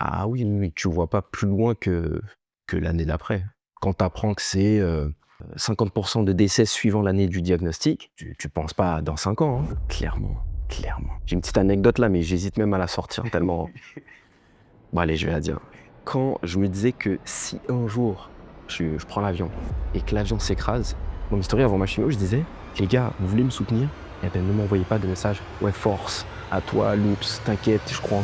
Ah oui, oui, oui, tu vois pas plus loin que l'année d'après. Quand tu apprends que c'est 50% de décès suivant l'année du diagnostic, tu penses pas à dans 5 ans, hein. Clairement, clairement. J'ai une petite anecdote là, mais j'hésite même à la sortir tellement. Bon, allez, je vais la dire. Quand je me disais que si un jour je prends l'avion et que l'avion s'écrase, dans mes stories avant ma chimio, je disais, les gars, vous voulez me soutenir? Eh ben, ne m'envoyez pas de message. Ouais, force, à toi, Loops, t'inquiète, je crois en.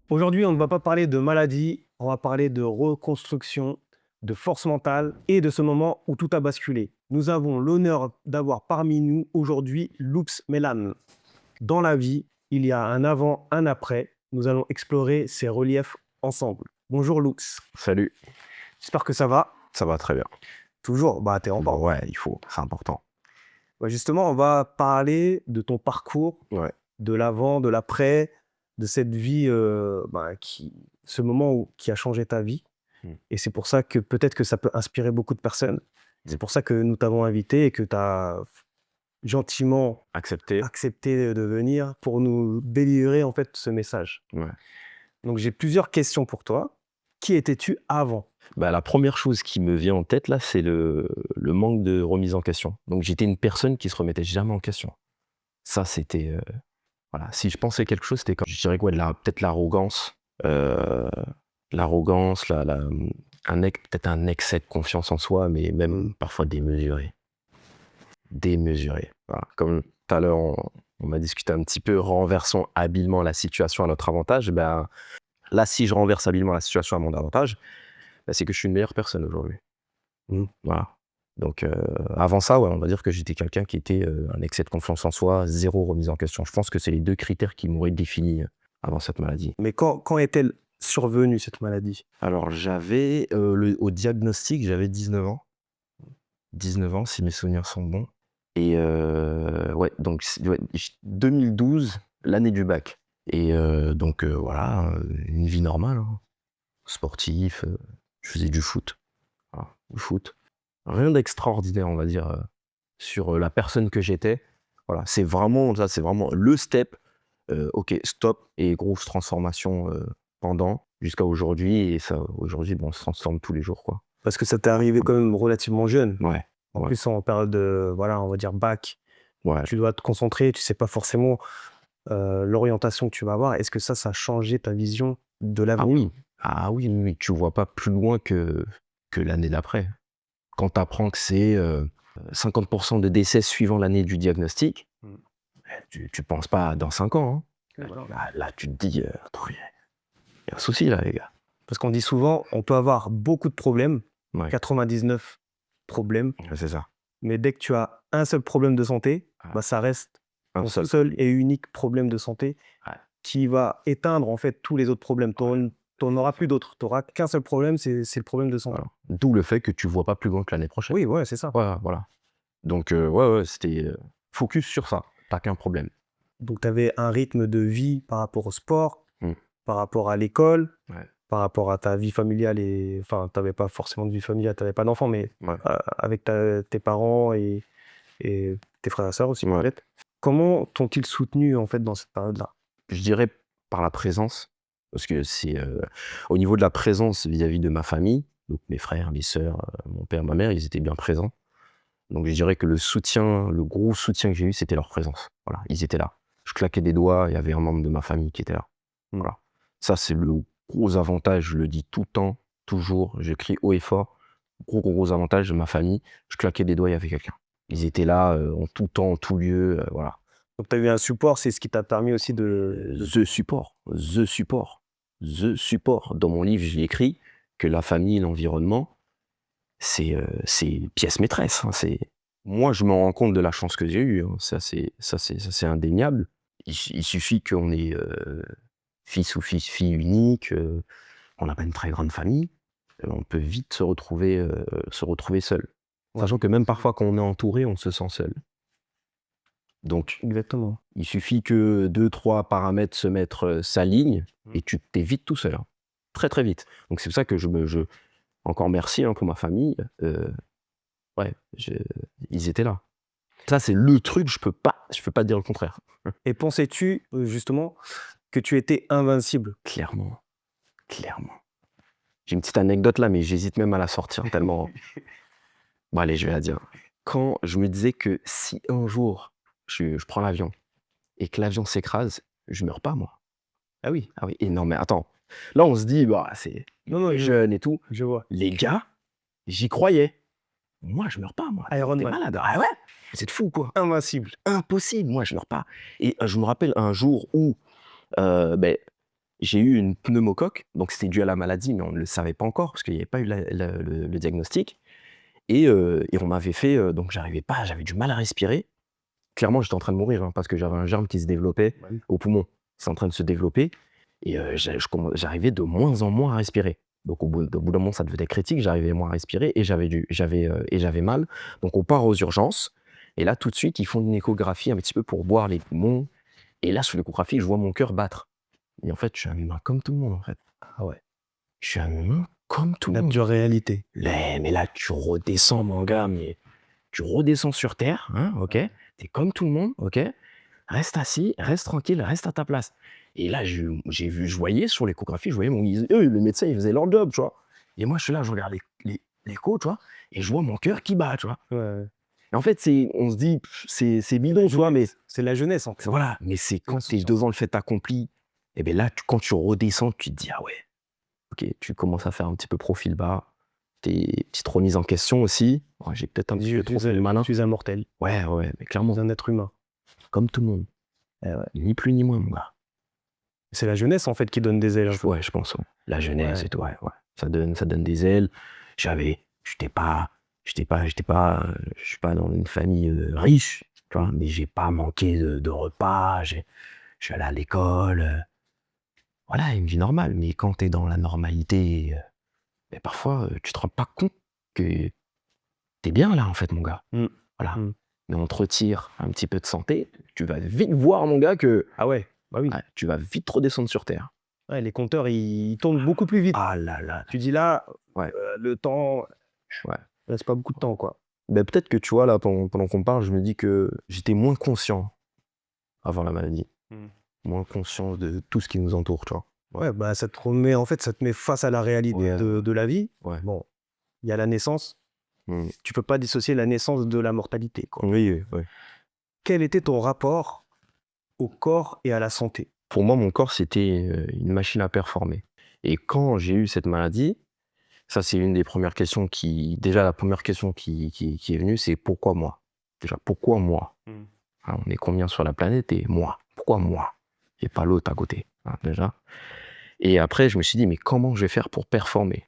Aujourd'hui, on ne va pas parler de maladie, on va parler de reconstruction, de force mentale et de ce moment où tout a basculé. Nous avons l'honneur d'avoir parmi nous aujourd'hui Loops Melan. Dans la vie, il y a un avant, un après. Nous allons explorer ces reliefs ensemble. Bonjour Loops, Salut, j'espère que ça va. ça va très bien. Toujours, bah t'es en Bon, forme. ouais, il faut, c'est important. Bah, justement, on va parler de ton parcours, Ouais. de l'avant, de l'après, de cette vie, ce moment qui a changé ta vie. Hmm. Et c'est pour ça que peut-être que ça peut inspirer beaucoup de personnes. C'est pour ça que nous t'avons invité et que tu as gentiment Accepté. accepté de venir pour nous délivrer en fait ce message. Ouais. Donc j'ai plusieurs questions pour toi. Qui étais-tu avant? Bah, la première chose qui me vient en tête là, c'est le manque de remise en question. Donc j'étais une personne qui se remettait jamais en question. Ça, c'était voilà. Si je pensais quelque chose, c'était je dirais quoi, peut-être l'arrogance, euh, l'arrogance, peut-être un excès de confiance en soi, mais même parfois démesuré, démesuré. Voilà. Comme tout à l'heure, on m'a discuté un petit peu, renversons habilement la situation à notre avantage. Ben là, si je renverse habilement la situation à mon avantage, ben, c'est que je suis une meilleure personne aujourd'hui. Voilà. Donc avant ça, ouais, on va dire que j'étais quelqu'un qui était un excès de confiance en soi, zéro remise en question. Je pense que c'est les 2 critères qui m'auraient défini avant cette maladie. Mais quand est-elle survenue cette maladie? Alors j'avais, au diagnostic, j'avais 19 ans. 19 ans si mes souvenirs sont bons et ouais, donc ouais, 2012, l'année du bac et donc voilà, une vie normale, hein. Sportif, je faisais du foot, voilà, du foot. Rien d'extraordinaire, on va dire, sur, la personne que j'étais. Voilà, c'est vraiment le step, OK, stop et grosse transformation, jusqu'à aujourd'hui et ça aujourd'hui, bon, on se transforme tous les jours, quoi. Parce que ça t'est arrivé quand même relativement jeune. Ouais, En ouais, plus, en période de, voilà, on va dire bac, ouais. tu dois te concentrer, tu sais pas forcément l'orientation que tu vas avoir. Est-ce que ça a changé ta vision de Ah l'avenir? oui, ah oui, oui, oui, tu vois pas plus loin que l'année d'après. Quand tu apprends que c'est, 50% de décès suivant l'année du diagnostic, tu penses pas à dans 5 ans, hein. Oui, voilà. Là, tu te dis, attends, il y a un souci là, les gars. Parce qu'on dit souvent, on peut avoir beaucoup de problèmes, Ouais, 99 problèmes, ouais, c'est ça. mais dès que tu as un seul problème de santé, Ah, bah, ça reste un ton seul. seul et unique problème de santé Ouais, qui va éteindre en fait tous les autres problèmes. Tu ouais, n'en auras plus d'autres. Tu n'auras qu'un seul problème, c'est le problème de santé. voilà. D'où le fait que tu vois pas plus loin que l'année prochaine. Oui, ouais, c'est ça. Ouais, voilà. Donc ouais, ouais, c'était, focus sur ça, tu qu'un problème. Donc tu avais un rythme de vie par rapport au sport, Mmh. par rapport à l'école, Ouais, par rapport à ta vie familiale et enfin, tu avais pas forcément de vie familiale, tu avais pas d'enfants, mais ouais, avec tes parents et tes frères et sœurs aussi ouais. peut-être. Comment t'ont-ils soutenu en fait dans cette période-là? Je dirais par la présence, parce que c'est, au niveau de la présence vis-à-vis de ma famille, donc mes frères, mes sœurs, mon père, ma mère, ils étaient bien présents. Donc je dirais que le gros soutien que j'ai eu, c'était leur présence. Voilà, ils étaient là. Je claquais des doigts, il y avait un membre de ma famille qui était là. Voilà. Ça, c'est le gros avantage, je le dis tout le temps, toujours, je crie haut et fort. Gros, gros, gros avantage de ma famille, je claquais des doigts, il y avait quelqu'un. Ils étaient là, en tout temps, en tout lieu, voilà. Donc tu as eu un support, c'est ce qui t'a permis aussi de The support, the support, the support. Dans mon livre, j'ai écrit que la famille, l'environnement, c'est pièce maîtresse, hein. Moi, je me rends compte de la chance que j'ai eue, hein. Ça, c'est indéniable. Il suffit qu'on ait fils ou fille unique, on n'a pas une très grande famille, on peut vite se retrouver seul. ouais, Sachant que même parfois, quand on est entouré, on se sent seul. Donc, exactement. il suffit que 2-3 paramètres se mettent, s'alignent et tu t'es vite tout seul, hein. Très, très vite. Donc c'est pour ça que encore merci, hein, pour ma famille, ouais, ils étaient là. Ça, c'est le truc, je peux pas dire le contraire. Et pensais-tu, justement, que tu étais invincible? Clairement. J'ai une petite anecdote là, mais j'hésite même à la sortir tellement. Bon, allez, je vais la dire. Quand je me disais que si un jour je prends l'avion et que l'avion s'écrase, je meurs pas, moi. Ah oui. Ah oui, et non, mais attends. Là, on se dit, bah, c'est Non, jeune et tout. je vois. Les gars, j'y croyais. Moi, je meurs pas, moi. Iron T'es Man. malade. Ah ouais? C'est de fou, quoi. Invincible. Impossible, moi, je meurs pas. Et je me rappelle un jour où ben, j'ai eu une pneumocoque, donc c'était dû à la maladie, mais on ne le savait pas encore parce qu'il n'y avait pas eu le diagnostic. Et on m'avait fait, donc j'arrivais pas, j'avais du mal à respirer. Clairement, j'étais en train de mourir hein, parce que j'avais un germe qui se développait Bah oui. au poumon. C'est en train de se développer et j'arrivais de moins en moins à respirer. Donc au bout d'un moment, ça devenait critique, j'arrivais moins à respirer et j'avais mal. Donc on part aux urgences et là, tout de suite, ils font une échographie un petit peu pour voir les poumons. Et là, sur l'échographie, je vois mon cœur battre. Et en fait, je suis un humain comme tout le monde, en fait. Ah ouais. Je suis un humain comme tout le La monde. dure réalité. Mais là, tu redescends, mon gars, mais tu redescends sur Terre, hein, ok? T'es comme tout le monde, ok? Reste assis, reste tranquille, reste à ta place. Et là, je voyais sur l'échographie, je voyais eux, les médecins, ils faisaient leur job, tu vois. Et moi, je suis là, je regarde l'écho, tu vois, et je vois mon cœur qui bat, tu vois. Ouais. Et en fait, on se dit, c'est bidon, tu vois, mais C'est la jeunesse, en fait. voilà, mais c'est quand tu es l'insouciance. devant le fait accompli, et bien là, quand tu redescends, tu te dis, ah ouais, ok, tu commences à faire un petit peu profil bas, tes petites remises en question aussi. Ouais, j'ai peut-être un petit peu trop fait le malin. Tu es un mortel. Ouais, mais Tu clairement, es un être humain. comme tout le monde. Eh ouais. Ni plus ni moins, mon gars. C'est la jeunesse, en fait, qui donne des ailes. un peu. Ouais, je pense. Ouais. La jeunesse Ouais. et tout, ouais. Ça donne des ailes. J'étais pas, je suis pas dans une famille riche, tu vois, mais j'ai pas manqué de repas. Je suis allé à l'école. Voilà, une vie normale. Mais quand t'es dans la normalité, ben parfois, tu te rends pas compte que t'es bien là, en fait, mon gars. Mm. Voilà. Mm. Mais on te retire un petit peu de santé. Tu vas vite voir, mon gars, que Ah ouais, bah oui. ouais, tu vas vite redescendre sur Terre. Ouais, les compteurs, ils tournent beaucoup plus vite. Ah là là. Tu dis là, Ouais. le temps, Ouais. reste pas beaucoup de temps, quoi. Ben, peut-être que tu vois, là, pendant qu'on parle, je me dis que j'étais moins conscient avant la maladie. Moins conscient de tout ce qui nous entoure, tu vois. Ouais, bah ça te met face à la réalité Ouais. de la vie. Ouais. Bon, il y a la naissance. Mm. Tu peux pas dissocier la naissance de la mortalité, quoi. Oui. Quel était ton rapport au corps et à la santé? Pour moi, mon corps, c'était une machine à performer. Et quand j'ai eu cette maladie, ça, c'est une des premières questions déjà, la première question qui est venue, c'est pourquoi moi? Déjà, pourquoi moi? Hein, on est combien sur la planète et moi? Pourquoi moi? Et pas l'autre à côté, hein, déjà. Et après, je me suis dit, mais comment je vais faire pour performer?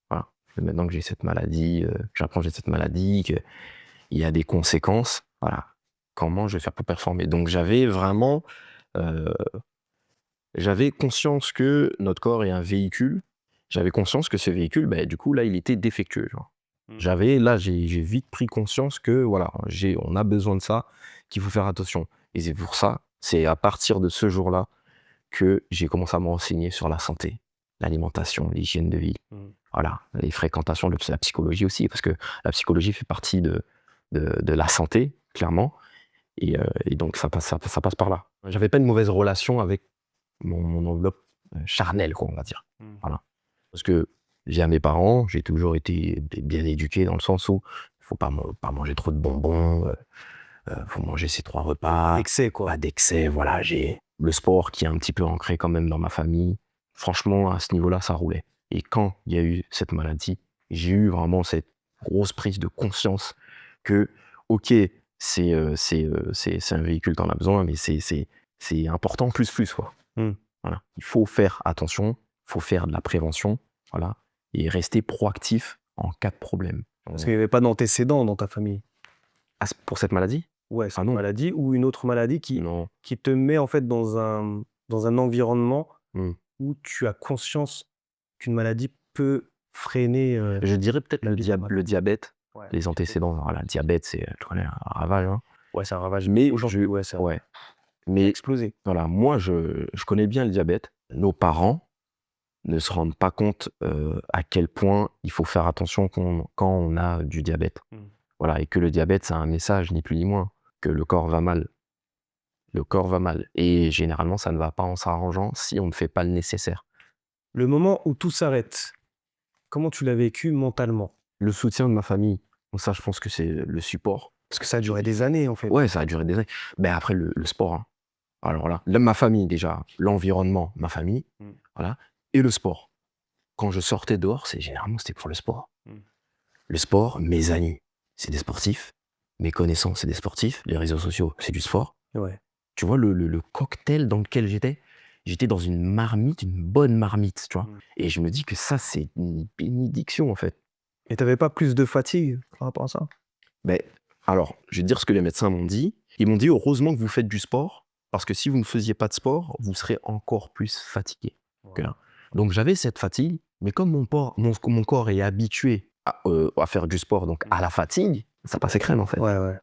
Voilà. Maintenant que j'ai cette maladie, j'apprends que j'ai cette maladie, qu'il y a des conséquences, voilà. Comment je vais faire pour performer? Donc, j'avais vraiment conscience que notre corps est un véhicule. J'avais conscience que ce véhicule, bah, du coup, là, il était défectueux. Genre. J'ai vite pris conscience que, voilà, on a besoin de ça, qu'il faut faire attention. Et c'est pour ça, c'est à partir de ce jour-là que j'ai commencé à me renseigner sur la santé, l'alimentation, l'hygiène de vie. Voilà, les fréquentations, la psychologie aussi, parce que la psychologie fait partie de la santé, clairement. Et donc, ça passe par là. J'avais pas une mauvaise relation avec mon enveloppe charnelle, quoi, on va dire. Voilà. Parce que via mes parents, j'ai toujours été bien éduqué dans le sens où il faut pas manger trop de bonbons, faut manger ses 3 repas. Excès, quoi. Pas d'excès, voilà. J'ai le sport qui est un petit peu ancré quand même dans ma famille. Franchement, à ce niveau-là, ça roulait. Et quand il y a eu cette maladie, j'ai eu vraiment cette grosse prise de conscience que, ok, c'est un véhicule, t'en as besoin, mais c'est important plus, quoi. Voilà. Il faut faire attention, il faut faire de la prévention, voilà, et rester proactif en cas de problème. Parce qu'il n'y avait pas d'antécédents dans ta famille. Ah, pour cette maladie? Ouais, c'est Ah une non. maladie ou une autre maladie Non. qui te met en fait dans un environnement où tu as conscience qu'une maladie peut freiner. Je dirais peut-être la le vie normale. diabète, Ouais. les antécédents. Voilà, le diabète, c'est, tu connais, un ravage. Hein. Ouais, c'est un ravage. Mais Aujourd'hui, ouais, ça a ouais. Mais explosé. voilà, moi, je connais bien le diabète. Nos parents ne se rendent pas compte à quel point il faut faire attention quand on a du diabète. Voilà, et que le diabète, c'est un message, ni plus ni moins, que le corps va mal. Le corps va mal. Et généralement, ça ne va pas en s'arrangeant si on ne fait pas le nécessaire. Le moment où tout s'arrête, comment tu l'as vécu mentalement? Le soutien de ma famille, donc ça, je pense que c'est le support. Parce que ça a duré des années, en fait. Ouais, ça a duré des années. Mais après, le sport, hein. Alors là, ma famille déjà, l'environnement, ma famille, voilà, et le sport. Quand je sortais dehors, généralement, c'était pour le sport. Le sport, mes amis, c'est des sportifs. Mes connaissances, c'est des sportifs. Les réseaux sociaux, c'est du sport. Ouais. Tu vois, le cocktail dans lequel j'étais dans une marmite, une bonne marmite, tu vois. Et je me dis que ça, c'est une bénédiction, en fait. Et t'avais pas plus de fatigue par rapport à ça? Ben, alors, je vais te dire ce que les médecins m'ont dit. Ils m'ont dit, heureusement que vous faites du sport, parce que si vous ne faisiez pas de sport, vous serez encore plus fatigué que là. Donc j'avais cette fatigue, mais comme mon corps est habitué à faire du sport, donc à la fatigue, ça passait crème en fait. Ouais, ouais.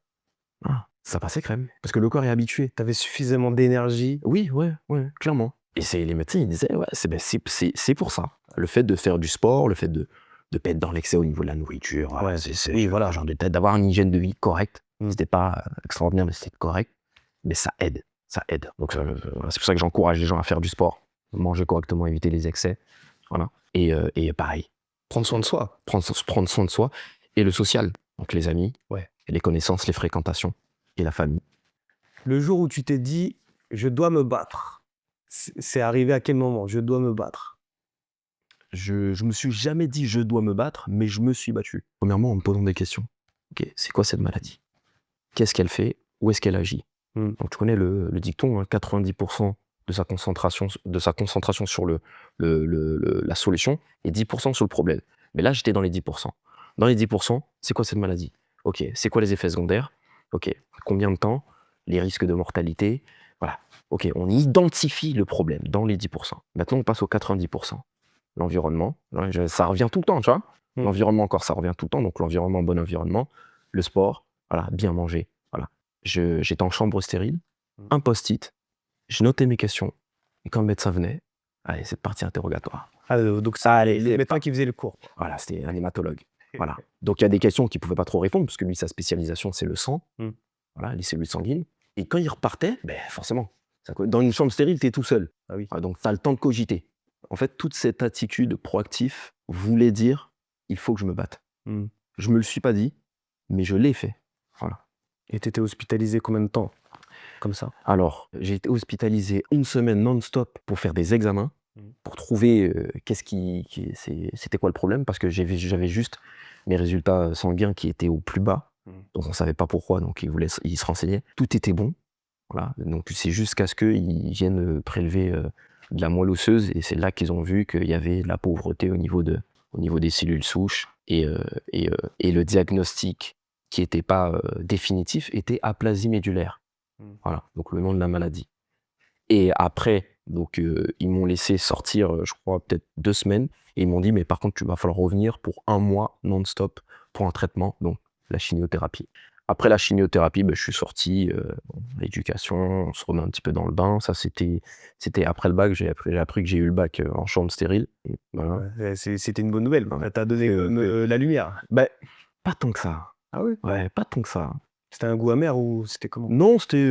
Ah, ça passait crème, parce que le corps est habitué. T'avais suffisamment d'énergie. Oui, ouais, clairement. Et les médecins, ils disaient, ouais, c'est pour ça. Le fait de faire du sport, le fait de pas être dans l'excès au niveau de la nourriture, Ouais, oui, voilà, genre d'avoir une hygiène de vie correcte. C'était pas extraordinaire, mais c'était correct. Mais ça aide, ça aide. Donc c'est pour ça que j'encourage les gens à faire du sport, manger correctement, éviter les excès, voilà. Et pareil, Prendre soin de soi. prendre soin de soi et le social, donc les amis, Ouais. et les connaissances, les fréquentations et la famille. Le jour où tu t'es dit, je dois me battre, c'est arrivé à quel moment? Je dois me battre. Je me suis jamais dit je dois me battre, mais je me suis battu. Premièrement, en me posant des questions. Ok, c'est quoi cette maladie? Qu'est-ce qu'elle fait? Où est-ce qu'elle agit? Donc tu connais le dicton, hein, 90% de sa concentration sur la solution et 10% sur le problème. Mais là, j'étais dans les 10%. Dans les 10%, c'est quoi cette maladie? Ok, c'est quoi les effets secondaires? Ok, combien de temps? Les risques de mortalité? Voilà. Ok, on identifie le problème dans les 10%. Maintenant, on passe aux 90%. L'environnement, ça revient tout le temps, tu vois. L'environnement encore, ça revient tout le temps. Donc l'environnement, bon environnement. Le sport, voilà, bien manger. Voilà. J'étais en chambre stérile, un post-it, je notais mes questions. Et quand le médecin venait, allez, c'est parti interrogatoire. Donc ça, le médecin qui faisait le cours. Voilà, c'était un hématologue. Voilà. Donc il y a des questions qu'il ne pouvait pas trop répondre, parce que lui, sa spécialisation, c'est le sang, voilà, les cellules sanguines. Et quand il repartait, ben, forcément, dans une chambre stérile, tu es tout seul. Ah oui. Donc tu as le temps de cogiter. En fait, toute cette attitude proactive voulait dire, il faut que je me batte. Je me le suis pas dit, mais je l'ai fait. Voilà. Et tu étais hospitalisé combien de temps comme ça? Alors, j'ai été hospitalisé une semaine non-stop pour faire des examens, pour trouver c'était quoi le problème, parce que j'avais juste mes résultats sanguins qui étaient au plus bas, donc on ne savait pas pourquoi, donc ils se renseignaient. Tout était bon, voilà. Donc c'est jusqu'à ce qu'ils viennent prélever de la moelle osseuse, et c'est là qu'ils ont vu qu'il y avait de la pauvreté au niveau des cellules souches, et le diagnostic qui n'était pas définitif était aplasie médulaire. Voilà, donc le nom de la maladie. Et après, donc ils m'ont laissé sortir, je crois, peut-être 2 semaines, et ils m'ont dit, mais par contre, tu vas falloir revenir pour 1 mois non-stop pour un traitement, donc la chimiothérapie. Après la chimiothérapie, je suis sorti, l'éducation, on se remet un petit peu dans le bain. Ça, c'était après le bac, j'ai appris que j'ai eu le bac en chambre stérile. Et voilà. Ouais, c'était une bonne nouvelle. T'as donné la lumière. Pas tant que ça. Ah oui? Ouais, pas tant que ça. C'était un goût amer ou c'était comment? Non, c'était...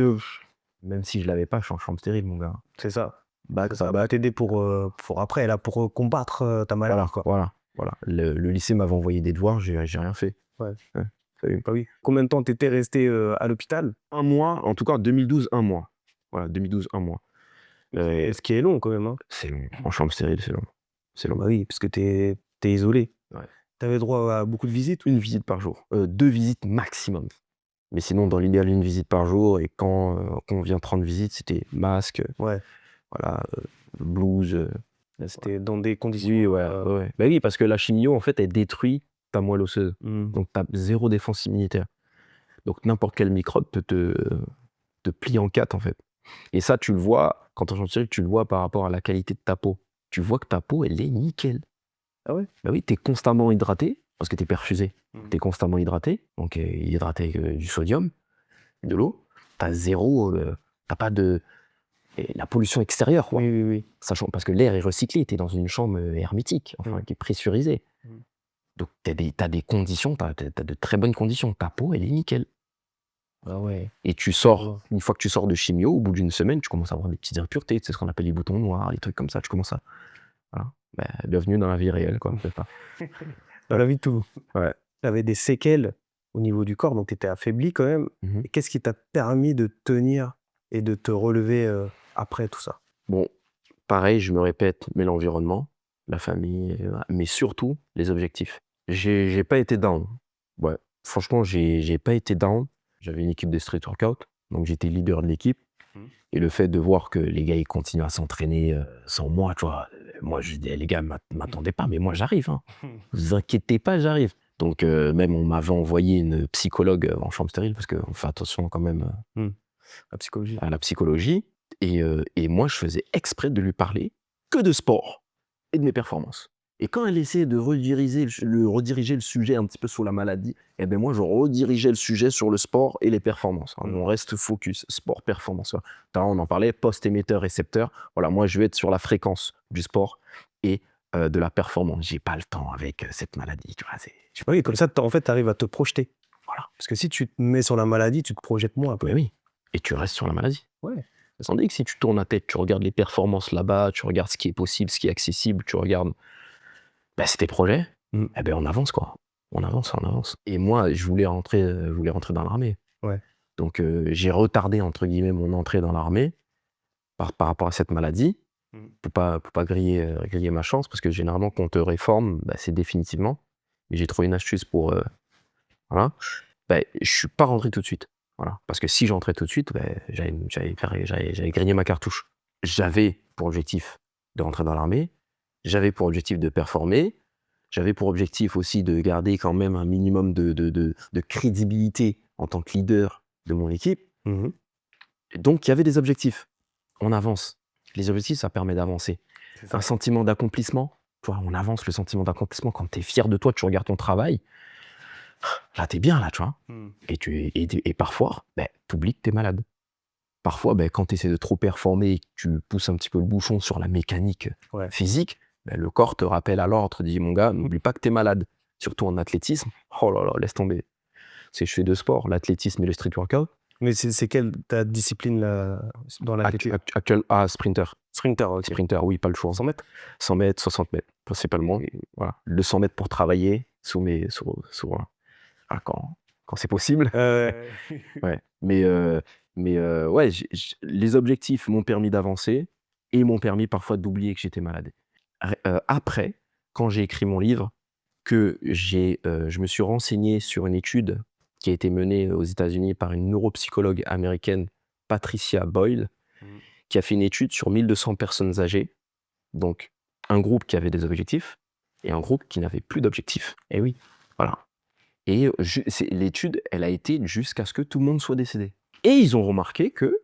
même si je l'avais pas, je suis en chambre stérile, mon gars. C'est ça. Ça va t'aider pour après, là, pour combattre ta maladie. Voilà. Le lycée m'avait envoyé des devoirs, j'ai rien fait. Ouais. Bah oui. Combien de temps t'étais resté à l'hôpital? 1 mois, en tout cas en 2012, 1 mois. Voilà, 2012, 1 mois. Ce qui est long quand même. Hein. C'est long. En chambre stérile, c'est long. C'est long. Bah oui, parce que t'es isolé. Ouais. T'avais droit à beaucoup de visites? Une visite par jour. 2 visites maximum. Mais sinon, dans l'idéal, 1 visite par jour. Et quand on vient 30 visites, c'était masque, Ouais. voilà, blouse. Là, c'était dans des conditions. Oui, ouais. Bah oui, parce que la chimio, en fait, elle détruit ta moelle osseuse. Donc, tu as 0 défense immunitaire. Donc, n'importe quel microbe peut te plier en 4, en fait. Et ça, tu le vois, quand tu es en chambre stérile, tu le vois par rapport à la qualité de ta peau. Tu vois que ta peau, elle est nickel. Ah ouais? Bah oui, tu es constamment hydraté, parce que tu es perfusé. Tu es constamment hydraté, donc hydraté avec du sodium, de l'eau. Tu as 0, t'as pas de... Et la pollution extérieure, quoi. Oui. Sachant, parce que l'air est recyclé, tu es dans une chambre hermétique, enfin, qui est pressurisée. Donc, t'as des conditions, t'as de très bonnes conditions. Ta peau, elle est nickel. Ah ouais. Et tu sors, une fois que tu sors de chimio, au bout d'une semaine, tu commences à avoir des petites impuretés. C'est ce qu'on appelle les boutons noirs, les trucs comme ça. Tu commences à. Voilà. Bah, bienvenue dans la vie réelle, quoi. C'est ça. Dans la vie de tout. Ouais. Tu avais des séquelles au niveau du corps, donc tu étais affaibli quand même. Mhm. Et qu'est-ce qui t'a permis de tenir et de te relever après tout ça? Bon, pareil, je me répète, mais l'environnement, la famille, mais surtout les objectifs. J'ai pas été down. Ouais. Franchement, j'ai pas été down. J'avais une équipe de street workout, donc j'étais leader de l'équipe. Et le fait de voir que les gars, ils continuent à s'entraîner sans moi, tu vois. Moi, je dis, les gars, m'attendez pas, mais moi, j'arrive. Hein. Vous inquiétez pas, j'arrive. Donc, même, on m'avait envoyé une psychologue en chambre stérile, parce qu'on fait attention quand même La psychologie. à la psychologie. Et moi, je faisais exprès de lui parler que de sport et de mes performances. Et quand elle essayait de rediriger le sujet un petit peu sur la maladie, eh ben moi, je redirigeais le sujet sur le sport et les performances. Hein. On reste focus, sport, performance. On en parlait, post-émetteur, récepteur. Voilà, moi, je vais être sur la fréquence du sport et de la performance. J'ai pas le temps avec cette maladie. Tu vois, Oui, comme ça, en fait, tu arrives à te projeter. Voilà. Parce que si tu te mets sur la maladie, tu te projettes moins. Oui, oui. Et tu restes sur la maladie. Ouais. Tandis que si tu tournes la tête, tu regardes les performances là-bas, tu regardes ce qui est possible, ce qui est accessible, tu regardes c'est tes projets, eh ben on avance quoi. On avance, on avance. Et moi, je voulais rentrer dans l'armée. Ouais. Donc j'ai retardé entre guillemets mon entrée dans l'armée par rapport à cette maladie, pour pas griller ma chance, parce que généralement quand on te réforme, c'est définitivement. Mais j'ai trouvé une astuce pour voilà. Je suis pas rentré tout de suite. Voilà. Parce que si j'entrais tout de suite, j'allais griller ma cartouche. J'avais pour objectif de rentrer dans l'armée, j'avais pour objectif de performer, j'avais pour objectif aussi de garder quand même un minimum de crédibilité en tant que leader de mon équipe. Donc il y avait des objectifs. On avance. Les objectifs, ça permet d'avancer. Un sentiment d'accomplissement, tu vois, on avance, le sentiment d'accomplissement, quand tu es fier de toi, tu regardes ton travail, là, t'es bien, là, tu vois. Et parfois, t'oublies que t'es malade. Parfois, quand tu essaies de trop performer et que tu pousses un petit peu le bouchon sur la mécanique physique, le corps te rappelle à l'ordre, te dit, mon gars, n'oublie pas que t'es malade. Surtout en athlétisme. Oh là là, laisse tomber. Je fais deux sports, l'athlétisme et le street workout. Mais c'est quelle ta discipline là, dans l'athlétisme? Sprinter. Sprinter, ok. Sprinter, oui, pas le choix. 100 mètres 100 mètres, 60 mètres, principalement. Voilà. Le 100 mètres pour travailler quand c'est possible. Ouais. Mais ouais, les objectifs m'ont permis d'avancer et m'ont permis parfois d'oublier que j'étais malade. Après, quand j'ai écrit mon livre, je me suis renseigné sur une étude qui a été menée aux États-Unis par une neuropsychologue américaine, Patricia Boyle, qui a fait une étude sur 1200 personnes âgées, donc un groupe qui avait des objectifs et un groupe qui n'avait plus d'objectifs. Et oui. Voilà. Et l'étude, elle a été jusqu'à ce que tout le monde soit décédé. Et ils ont remarqué que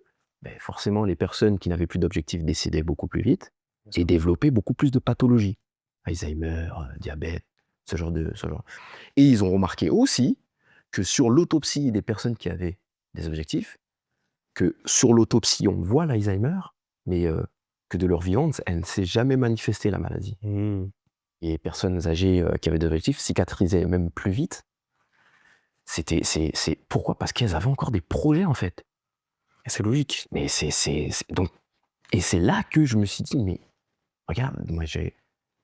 forcément, les personnes qui n'avaient plus d'objectifs décédaient beaucoup plus vite et développaient beaucoup plus de pathologies. Alzheimer, diabète, ce genre. Et ils ont remarqué aussi que sur l'autopsie des personnes qui avaient des objectifs, que sur l'autopsie, on voit l'Alzheimer, mais que de leur vivante, elle ne s'est jamais manifestée, la maladie. Et les personnes âgées qui avaient des objectifs cicatrisaient même plus vite. Pourquoi ? Parce qu'elles avaient encore des projets, en fait. Et c'est logique. Mais donc, et c'est là que je me suis dit, mais regarde, moi,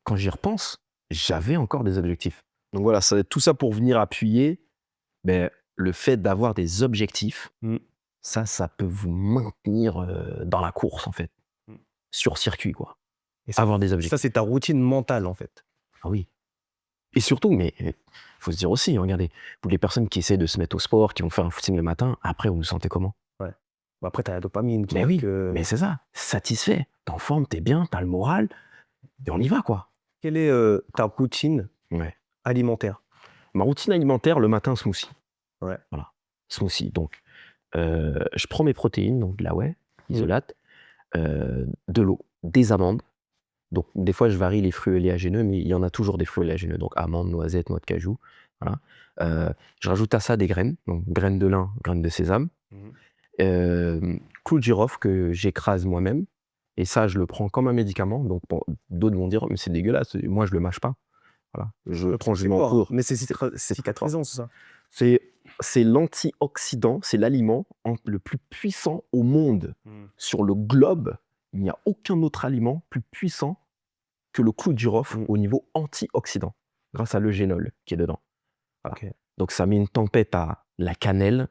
quand j'y repense, j'avais encore des objectifs. Donc voilà, tout ça pour venir appuyer le fait d'avoir des objectifs, ça peut vous maintenir dans la course, en fait. Sur circuit, quoi. Et ça, avoir des objectifs. Ça, c'est ta routine mentale, en fait. Ah oui. Et surtout, mais il faut se dire aussi, regardez, pour les personnes qui essaient de se mettre au sport, qui vont faire un footing le matin, après, vous vous sentez comment ? Ouais. Bon, après, t'as la dopamine. Mais oui, mais c'est ça. Satisfait. T'es en forme, t'es bien, t'as le moral, et on y va, quoi. Quelle est ta routine alimentaire ? Ma routine alimentaire, le matin, smoothie. Ouais. Voilà, smoothie. Donc, je prends mes protéines, donc de la whey, isolate, de l'eau, des amandes. Donc, des fois, je varie les fruits oléagineux, mais il y en a toujours des fruits oléagineux. Donc, amandes, noisettes, noix de cajou. Voilà. Je rajoute à ça des graines, donc graines de lin, graines de sésame. Clou de girofle que j'écrase moi-même. Et ça, je le prends comme un médicament. Donc, d'autres vont dire, mais c'est dégueulasse, moi, je le mâche pas. Voilà. Quand je C'est mets en fort, cours, mais c'est c'est très fort. cicatrisant, c'est ça? C'est l'antioxydant, c'est l'aliment le plus puissant au monde. Sur le globe, il n'y a aucun autre aliment plus puissant que le clou de girofle au niveau antioxydant, grâce à l'eugénol qui est dedans. Voilà. OK. Donc ça met une tempête à la cannelle,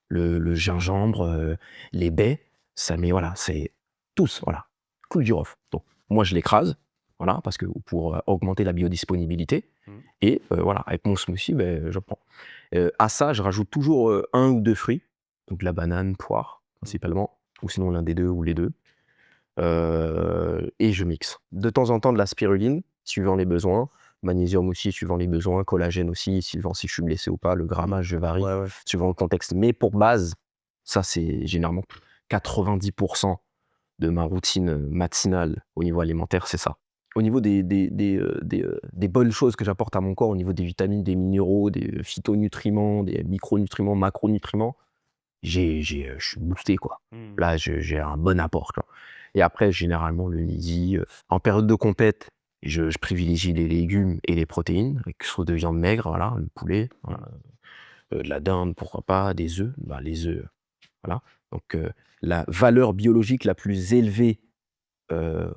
le gingembre, les baies, ça met, voilà, c'est tous, voilà, clou de girofle. Donc moi je l'écrase, voilà, parce que pour augmenter la biodisponibilité, et voilà, avec mon smoothie, je prends. À ça, je rajoute toujours 1 ou 2 fruits, donc la banane, poire, principalement, ou sinon l'un des 2 ou les 2. Et je mixe. De temps en temps, de la spiruline, suivant les besoins. Magnésium aussi, suivant les besoins. Collagène aussi, suivant si je suis blessé ou pas. Le grammage, je varie, Ouais. suivant le contexte. Mais pour base, ça, c'est généralement 90% de ma routine matinale au niveau alimentaire, c'est ça. Au niveau des bonnes choses que j'apporte à mon corps, au niveau des vitamines, des minéraux, des phytonutriments, des micronutriments, macronutriments, je suis boosté, quoi. Là, j'ai un bon apport, quoi. Et après, généralement, le midi, en période de compète, je privilégie les légumes et les protéines, avec quelque chose de viande maigre, voilà, le poulet, voilà, de la dinde, pourquoi pas, des œufs, les œufs, voilà. Donc, la valeur biologique la plus élevée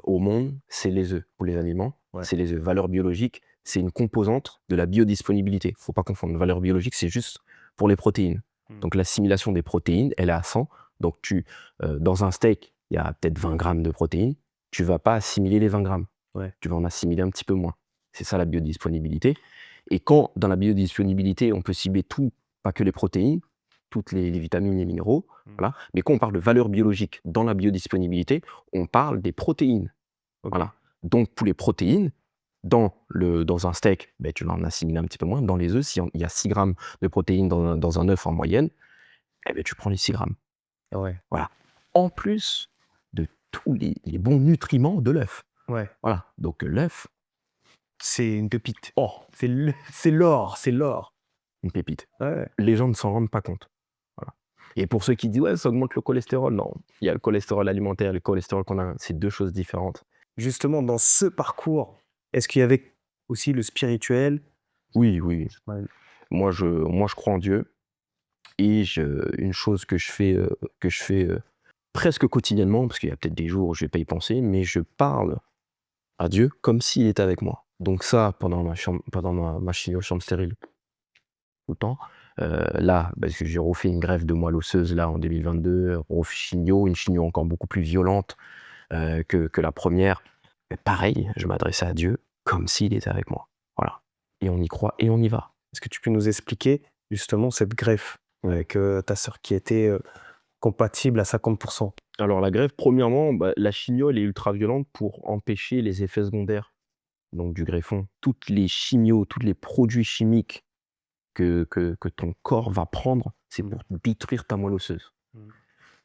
au monde, c'est les œufs. Pour les aliments, Ouais. c'est les œufs. Valeur biologique, c'est une composante de la biodisponibilité. Faut pas confondre. Valeur biologique, c'est juste pour les protéines. Donc l'assimilation des protéines, elle est à 100. Donc dans un steak, il y a peut-être 20 grammes de protéines. Tu vas pas assimiler les 20 grammes. Ouais. Tu vas en assimiler un petit peu moins. C'est ça la biodisponibilité. Et quand dans la biodisponibilité, on peut cibler tout, pas que les protéines, toutes les vitamines et minéraux, voilà. Mais quand on parle de valeur biologique dans la biodisponibilité, on parle des protéines. OK. Voilà. Donc pour les protéines, dans un steak, tu vas en assimiler un petit peu moins. Dans les œufs, s'il y a 6 grammes de protéines dans un œuf en moyenne, tu prends les 6 grammes. Ouais. Voilà. En plus de tous les bons nutriments de l'œuf. Ouais. Voilà. Donc l'œuf, C'est une pépite. oh, C'est l'or, c'est l'or. une pépite. Ouais. Les gens ne s'en rendent pas compte. Voilà. Et pour ceux qui disent, ouais, ça augmente le cholestérol, non. Il y a le cholestérol alimentaire, le cholestérol qu'on a, c'est 2 choses différentes. Justement, dans ce parcours, est-ce qu'il y avait aussi le spirituel? Oui. Ouais. Moi, je crois en Dieu. Et une chose que je fais presque quotidiennement, parce qu'il y a peut-être des jours où je vais pas y penser, mais je parle à Dieu comme s'il était avec moi. Donc ça, pendant ma chimio chambre stérile, tout le temps. Là, parce que j'ai refait une greffe de moelle osseuse là en 2022, une chimio encore beaucoup plus violente que la première. Mais pareil, je m'adressais à Dieu comme s'il était avec moi. Voilà. Et on y croit et on y va. Est-ce que tu peux nous expliquer justement cette greffe avec ta sœur qui était compatible à 50%? Alors la greffe, premièrement, la chimio, elle est ultra violente pour empêcher les effets secondaires, donc du greffon. Toutes les chimios, tous les produits chimiques que ton corps va prendre, c'est pour détruire ta moelle osseuse.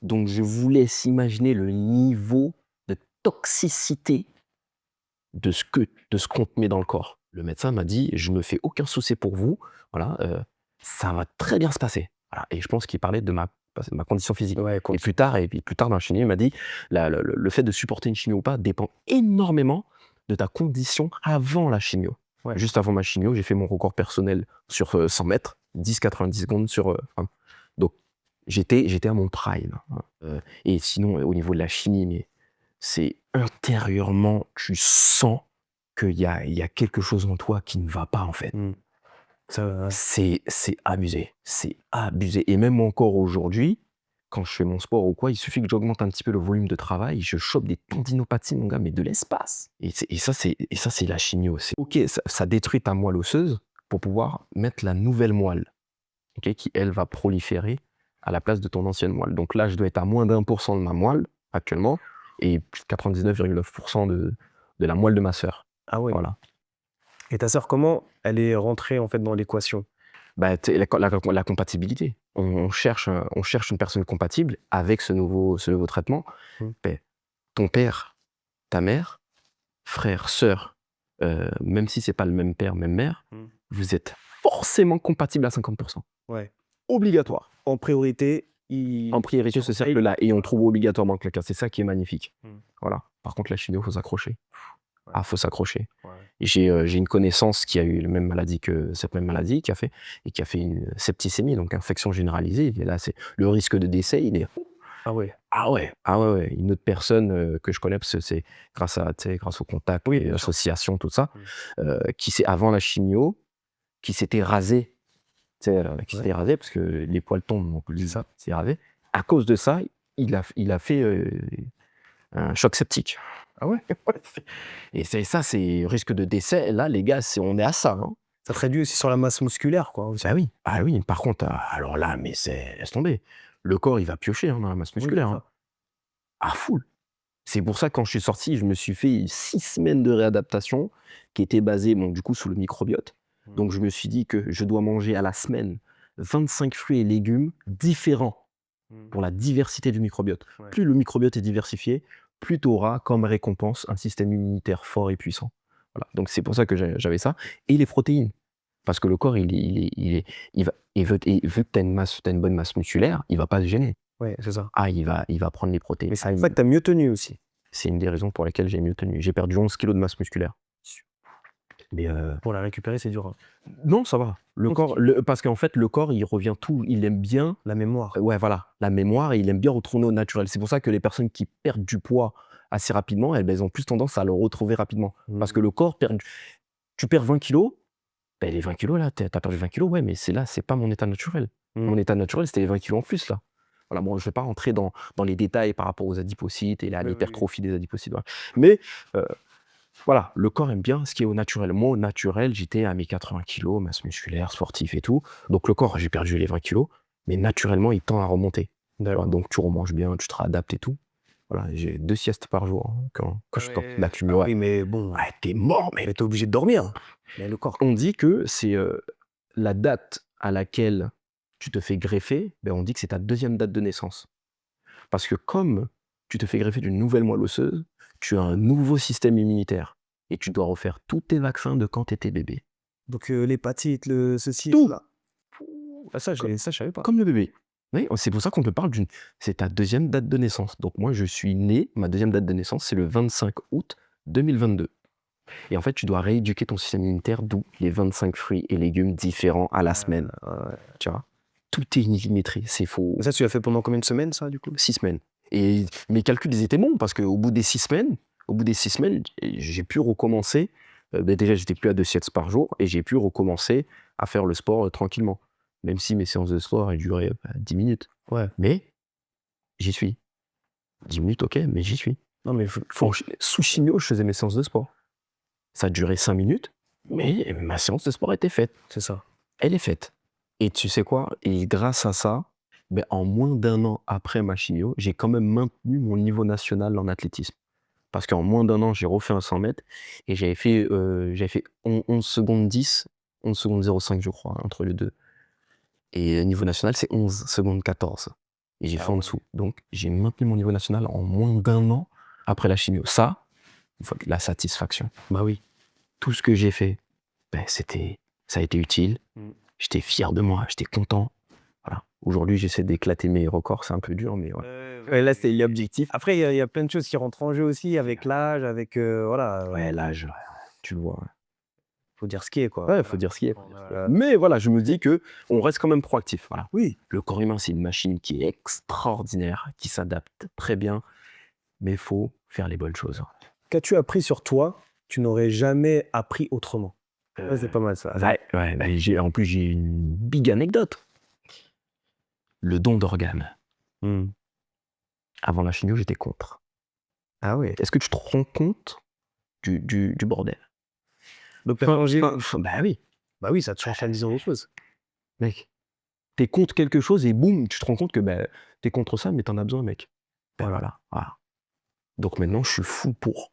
Donc je vous laisse imaginer le niveau de toxicité de ce qu'on te met dans le corps. Le médecin m'a dit: «Je me fais aucun souci pour vous, voilà, ça va très bien se passer». Voilà. Et je pense qu'il parlait de ma condition physique. Ouais, Et plus tard dans la chimio, il m'a dit: le fait de supporter une chimio ou pas dépend énormément de ta condition avant la chimio». Ouais. Juste avant ma chimio, j'ai fait mon record personnel sur 100 mètres, 10,90 secondes donc j'étais à mon prime, hein. Et sinon, au niveau de la chimie, mais c'est intérieurement, tu sens qu'il y a quelque chose en toi qui ne va pas, en fait. Ça, C'est abusé, c'est abusé. Et même encore aujourd'hui, quand je fais mon sport ou quoi, il suffit que j'augmente un petit peu le volume de travail, je chope des tendinopathies, mon gars, mais de l'espace. Et ça, c'est la chimio. C'est OK, ça détruit ta moelle osseuse pour pouvoir mettre la nouvelle moelle, OK, qui, elle, va proliférer à la place de ton ancienne moelle. Donc là, je dois être à moins d'1% de ma moelle, actuellement, et plus de 99,9% de la moelle de ma sœur. Ah ouais. Voilà. Et ta sœur, comment elle est rentrée en fait dans l'équation? Tu sais, la compatibilité. On cherche une personne compatible avec ce nouveau traitement. Ben, ton père, ta mère, frère, sœur, même si c'est pas le même père, même mère, vous êtes forcément compatibles à 50%. Ouais. Obligatoire. En priorité, En priorité, ce cercle-là, et on trouve obligatoirement quelqu'un. C'est ça qui est magnifique. Voilà. Par contre, la chimio, faut s'accrocher. Ouais. Ah, faut s'accrocher. Ouais. J'ai une connaissance qui a eu la même maladie que cette même maladie, qui a fait une septicémie, donc infection généralisée. Et là, c'est le risque de décès, il est Ah ouais. ouais. Une autre personne que je connais, parce que c'est grâce au contact, Oui, et bien sûr. l'association, tout ça, qui s'est avant la chimio, qui s'était rasé, qui s'était rasé parce que les poils tombent, donc lui, C'est ça. s'est rasé. À cause de ça, il a fait un choc septique. Ah ouais? Et ça, c'est risque de décès. Là, les gars, on est à ça. Hein. Ça te réduit aussi sur la masse musculaire, quoi, aussi. Bah oui. Ah oui. Par contre, alors là, mais laisse tomber. Le corps, il va piocher dans la masse Oui, musculaire. c'est Hein. ça. À full. C'est pour ça que quand je suis sorti, je me suis fait 6 semaines de réadaptation qui étaient basées, bon, du coup, sur le microbiote. Donc, je me suis dit que je dois manger à la semaine 25 fruits et légumes différents pour la diversité du microbiote. Ouais. Plus le microbiote est diversifié, plus tu auras comme récompense un système immunitaire fort et puissant. Voilà. Donc, c'est pour ça que j'avais ça. Et les protéines. Parce que le corps, il veut que tu as une bonne masse musculaire, il va pas se gêner. Ouais, c'est ça. Ah, il va prendre les protéines. Mais c'est en fait, tu as mieux tenu aussi. C'est une des raisons pour lesquelles j'ai mieux tenu. J'ai perdu 11 kilos de masse musculaire. Mais Pour la récupérer, c'est dur. Hein. non, ça va. Le corps, parce qu'en fait, le corps, il revient il aime bien. La mémoire. Ouais, voilà, la mémoire, et il aime bien retourner au naturel. C'est pour ça que les personnes qui perdent du poids assez rapidement, elles ont plus tendance à le retrouver rapidement. Parce que le corps tu perds 20 kilos, ben les 20 kilos là, t'as perdu 20 kilos, ouais, mais c'est pas mon état naturel. Mon état naturel, c'était les 20 kilos en plus là. Voilà, bon, je vais pas rentrer dans les détails par rapport aux adipocytes et l'hypertrophie des adipocytes. Voilà. Mais voilà, le corps aime bien ce qui est au naturel. Moi, au naturel, j'étais à mes 80 kilos, masse musculaire, sportif et tout. Donc le corps, j'ai perdu les 20 kilos, mais naturellement, il tend à remonter. Donc tu remanges bien, tu te réadaptes et tout. Voilà, j'ai 2 siestes par jour hein, quand je tente la chimio. Oui, mais bon, Ouais, t'es mort, mec. mais t'es obligé de dormir. Mais le corps. On dit que c'est la date à laquelle tu te fais greffer, ben on dit que c'est ta deuxième date de naissance. Parce que comme tu te fais greffer d'une nouvelle moelle osseuse, tu as un nouveau système immunitaire. Et tu dois refaire tous tes vaccins de quand tu étais bébé. Donc l'hépatite, ceci, Tout. là. Ah, ça, je savais pas. Comme le bébé. Oui, c'est pour ça qu'on te parle c'est ta deuxième date de naissance. Donc moi, je suis né, ma deuxième date de naissance, c'est le 25 août 2022. Et en fait, tu dois rééduquer ton système immunitaire, d'où les 25 fruits et légumes différents à la semaine. Tu vois, tout est millimétré, c'est faux. Et ça, tu l'as fait pendant combien de semaines, ça, du coup? 6 semaines. Et mes calculs, ils étaient bons, parce qu'au bout des 6 semaines, j'ai pu recommencer. Déjà, j'étais plus à 2 siestes par jour, et j'ai pu recommencer à faire le sport tranquillement. Même si mes séances de sport elles duraient 10 minutes. Ouais. Mais j'y suis. 10 minutes, ok, mais j'y suis. Non, mais Sous chimio, je faisais mes séances de sport. Ça durait 5 minutes, mais ma séance de sport était faite. c'est ça. Elle est faite. Et tu sais quoi? Et grâce à ça, ben, en moins d'1 an après ma chimio, j'ai quand même maintenu mon niveau national en athlétisme. Parce qu'en moins d'1 an, j'ai refait un 100 mètres et j'avais fait 11 secondes 10, 11 secondes 05, je crois, entre les deux. Et niveau national, c'est 11 secondes 14. Et j'ai fait en dessous. Donc, j'ai maintenu mon niveau national en moins d'1 an après la chimio. Ça, une fois que la satisfaction. Bah oui. Tout ce que j'ai fait, ben, ça a été utile. J'étais fier de moi, j'étais content. Voilà. Aujourd'hui, j'essaie d'éclater mes records, c'est un peu dur, mais ouais. Ouais, là, c'est l'objectif. Après, il y a plein de choses qui rentrent en jeu aussi, avec l'âge, avec, voilà. Ouais, l'âge, tu le vois. Ouais. Faut dire ce qui est, quoi. Ouais, faut dire ce qui est. Mais voilà, je me dis que on reste quand même proactif. Voilà. Oui. Le corps humain, c'est une machine qui est extraordinaire, qui s'adapte très bien, mais il faut faire les bonnes choses. Qu'as-tu appris sur toi, tu n'aurais jamais appris autrement? Ouais, c'est pas mal, ça. Ouais, bah, en plus, j'ai une big anecdote. Le don d'organes. Avant la chimio, j'étais contre. Ah ouais. Est-ce que tu te rends compte du bordel? Bah oui. Bah oui, ça te change la vision des choses. Mec, t'es contre quelque chose et boum, tu te rends compte que bah, t'es contre ça, mais t'en as besoin, mec. Ben voilà. Donc maintenant, je suis fou pour,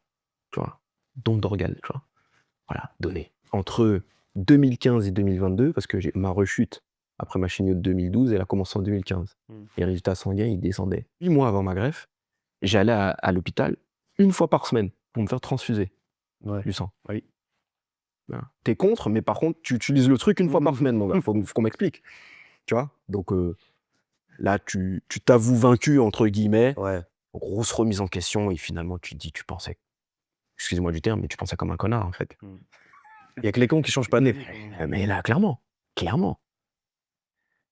tu vois, don d'organes, tu vois. Voilà, donner. Entre 2015 et 2022, parce que ma rechute après ma chimio de 2012, elle a commencé en 2015. Les résultats sanguins, ils descendaient. 8 mois avant ma greffe, j'allais à l'hôpital 1 fois par semaine pour me faire transfuser du sang. Oui. Ben, t'es contre, mais par contre, tu utilises le truc 1 fois par semaine, mon gars. Faut qu'on m'explique. Tu vois? Donc là, tu t'avoues vaincu, entre guillemets. Ouais. Grosse remise en question, et finalement, tu te dis, tu pensais excuse-moi du terme, mais tu pensais comme un connard, en fait. Il y a que les cons qui changent pas de nez. Mais là, clairement.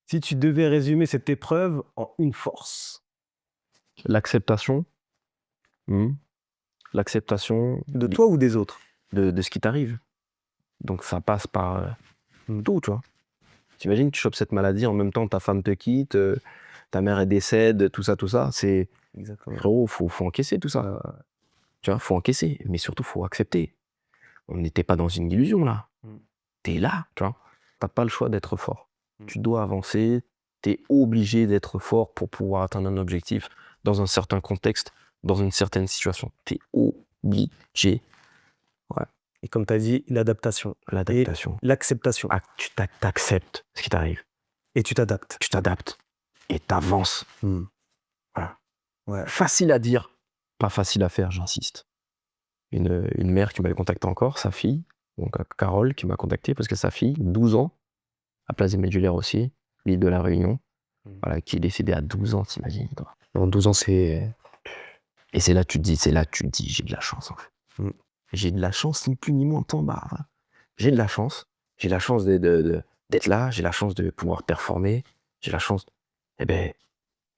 Si tu devais résumer cette épreuve en une force, L'acceptation. L'acceptation de toi ou des autres? de ce qui t'arrive. Donc ça passe par tout, tu vois. T'imagines, tu chopes cette maladie, en même temps ta femme te quitte, ta mère elle décède, tout ça. C'est, Exactement. frérot, faut encaisser tout ça. Tu vois, faut encaisser, mais surtout faut accepter. On n'était pas dans une illusion là. T'es là, tu vois. T'as pas le choix d'être fort. Tu dois avancer, t'es obligé d'être fort pour pouvoir atteindre un objectif dans un certain contexte, dans une certaine situation. T'es obligé. Et comme tu as dit, l'adaptation. L'adaptation. Et l'acceptation. Tu t'acceptes ce qui t'arrive. Et tu t'adaptes. Tu t'adaptes. Et t'avances. Voilà. Ouais. Facile à dire, pas facile à faire, j'insiste. Une mère qui m'avait contacté encore, sa fille, donc Carole, qui m'a contacté parce que sa fille, 12 ans, à Place des Médulaires aussi, l'île de la Réunion, voilà, qui est décédée à 12 ans, t'imagines, toi. En 12 ans, c'est... Et c'est là que tu te dis, j'ai de la chance, en fait. J'ai de la chance, ni plus ni moins, tant bas. Hein. J'ai de la chance. J'ai la chance d'être là, j'ai la chance de pouvoir performer, j'ai la chance... Eh ben,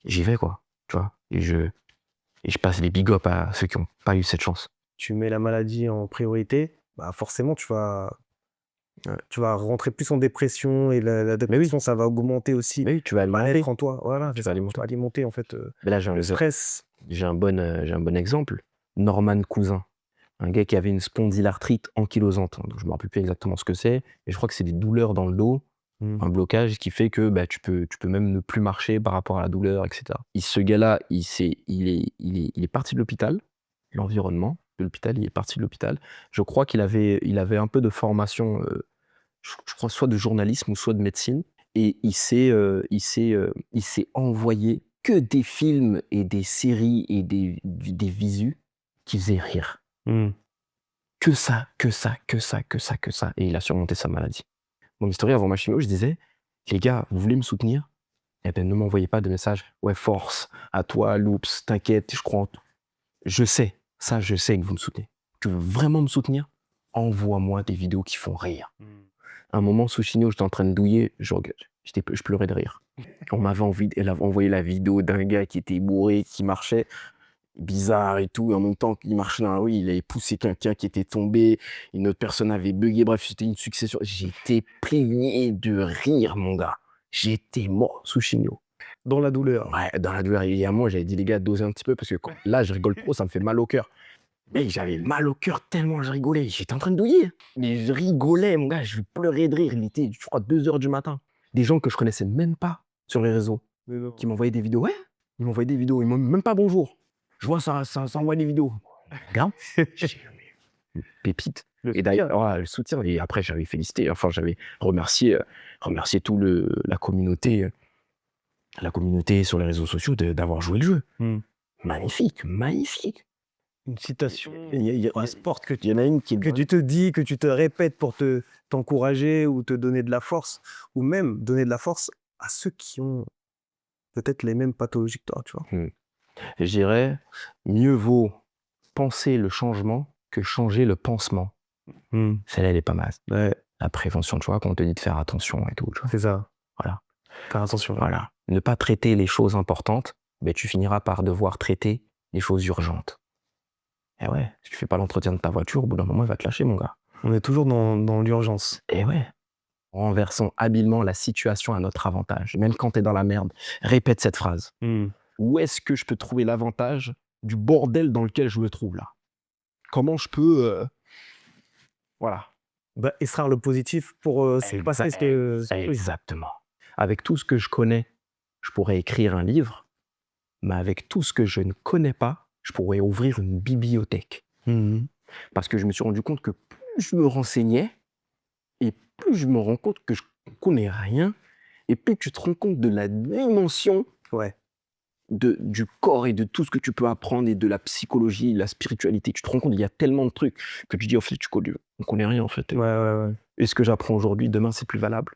j'y vais, quoi, tu vois. Et je passe les big ups à ceux qui n'ont pas eu cette chance. Tu mets la maladie en priorité, bah forcément, tu vas rentrer plus en dépression et la dépression, ça va augmenter aussi. Mais oui, tu vas le alimenter. mal-être en toi. Voilà, Tu vas alimenter. tu vas alimenter, en fait, Mais là, le stress. j'ai un bon exemple. Norman Cousin, un gars qui avait une spondylarthrite ankylosante. Donc, je me rappelle plus exactement ce que c'est, mais je crois que c'est des douleurs dans le dos, un blocage qui fait que bah, tu peux même ne plus marcher par rapport à la douleur, etc. Et ce gars-là, il est parti de l'hôpital, l'environnement de l'hôpital, il est parti de l'hôpital. Je crois qu'il avait un peu de formation, je crois soit de journalisme ou soit de médecine, et il s'est envoyé que des films et des séries et des visus qui faisaient rire. Que ça. Et il a surmonté sa maladie. Mon historien avant ma chimio, je disais, les gars, vous voulez me soutenir? Eh ben, ne m'envoyez pas de message. Ouais, force, à toi, Loops, t'inquiète, je crois en tout. Je sais que vous me soutenez. Tu veux vraiment me soutenir? Envoie-moi des vidéos qui font rire. À un moment, sous chigno, j'étais en train de douiller, je pleurais de rire. On m'avait envoyé la vidéo d'un gars qui était bourré, qui marchait bizarre et tout, et en même temps qu'il marchait dans la rue, il avait poussé quelqu'un qui était tombé, une autre personne avait bugué, bref, c'était une succession. J'étais plaigné de rire, mon gars. J'étais mort sous chigno. Dans la douleur. Ouais, dans la douleur. Et à moi, j'avais dit, les gars, dosez un petit peu, parce que là, je rigole trop, ça me fait mal au cœur. Mais j'avais mal au cœur tellement je rigolais. J'étais en train de douiller. Mais je rigolais, mon gars, je pleurais de rire. Il était, je crois, 2 heures du matin. Des gens que je connaissais même pas sur les réseaux, qui m'envoyaient des vidéos. Ouais, ils m'envoyaient des vidéos. Ils m'ont même pas bonjour. Je vois ça envoie des vidéos. Regarde. Pépite. Et d'ailleurs, voilà, le soutien. Et après, j'avais félicité. Enfin, j'avais remercié toute la communauté sur les réseaux sociaux d'avoir joué le jeu. Magnifique. Une citation, Il y a sport que il y en a une qui est tu te dis, que tu te répètes pour t'encourager ou te donner de la force, ou même donner de la force à ceux qui ont peut-être les mêmes pathologies que toi, tu vois. Je dirais, mieux vaut penser le changement que changer le pansement. Celle-là, elle est pas mal. Ouais, La prévention, tu vois, quand on te dit de faire attention et tout. Tu vois. c'est ça. Voilà. Faire attention. Voilà. Ne pas traiter les choses importantes, ben, tu finiras par devoir traiter les choses urgentes. Et ouais, si tu fais pas l'entretien de ta voiture, au bout d'un moment, il va te lâcher, mon gars. On est toujours dans l'urgence. Et ouais. Renversons habilement la situation à notre avantage. Même quand t'es dans la merde, répète cette phrase. Où est-ce que je peux trouver l'avantage du bordel dans lequel je me trouve là? Comment je peux... Voilà. Bah, extraire le positif pour passer ce que... Exactement. Avec tout ce que je connais, je pourrais écrire un livre, mais avec tout ce que je ne connais pas, je pourrais ouvrir une bibliothèque. Parce que je me suis rendu compte que plus je me renseignais, et plus je me rends compte que je connais rien, et plus tu te rends compte de la dimension du corps et de tout ce que tu peux apprendre, et de la psychologie, la spiritualité. Tu te rends compte qu'il y a tellement de trucs que tu dis, en fait, on connaît rien, en fait. Ouais. Et ce que j'apprends aujourd'hui, demain, c'est plus valable.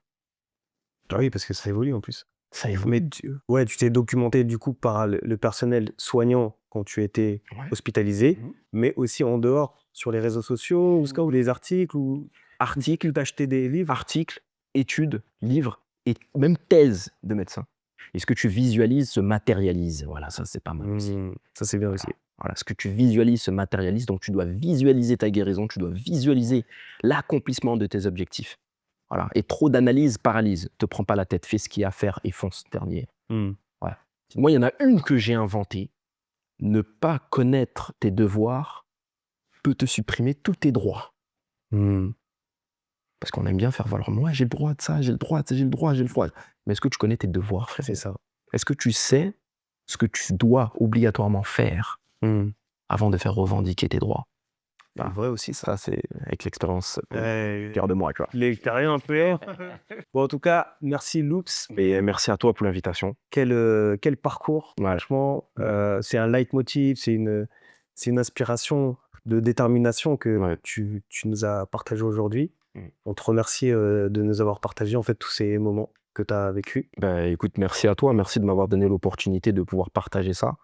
Ah oui, parce que ça évolue en plus. Ça évolue. Mais tu t'es documenté du coup par le personnel soignant quand tu étais Ouais. hospitalisé, Mhm. mais aussi en dehors, sur les réseaux sociaux, ou les articles, ou Articles, t'achetais des livres. articles, études, livres et même thèse de médecin. Et ce que tu visualises se matérialise. Voilà, ça c'est pas mal aussi. Ça, c'est bien aussi. Voilà, ce que tu visualises se matérialise, donc tu dois visualiser ta guérison, tu dois visualiser l'accomplissement de tes objectifs. Voilà. Et trop d'analyse paralyse. Te prends pas la tête, fais ce qu'il y a à faire et fonce dernier. Ouais. Moi, il y en a une que j'ai inventée. Ne pas connaître tes devoirs peut te supprimer tous tes droits. Parce qu'on aime bien faire valoir, moi j'ai le droit de ça, j'ai le droit de ça, j'ai le droit, j'ai le droit. Mais est-ce que tu connais tes devoirs, frère? C'est ça. Est-ce que tu sais ce que tu dois obligatoirement faire avant de faire revendiquer tes droits? C'est vrai aussi, ça. Ça, c'est avec l'expérience Ouais, cœur de moi, tu vois. l'expérience un peu. Bon, en tout cas, merci Loops. Mais merci à toi pour l'invitation. Quel parcours. Ouais. Franchement, c'est un leitmotiv, c'est une inspiration de détermination que Ouais. tu nous as partagé aujourd'hui. Mm. On te remercie de nous avoir partagé en fait tous ces moments que tu as vécus. Ben, écoute, merci à toi, merci de m'avoir donné l'opportunité de pouvoir partager ça.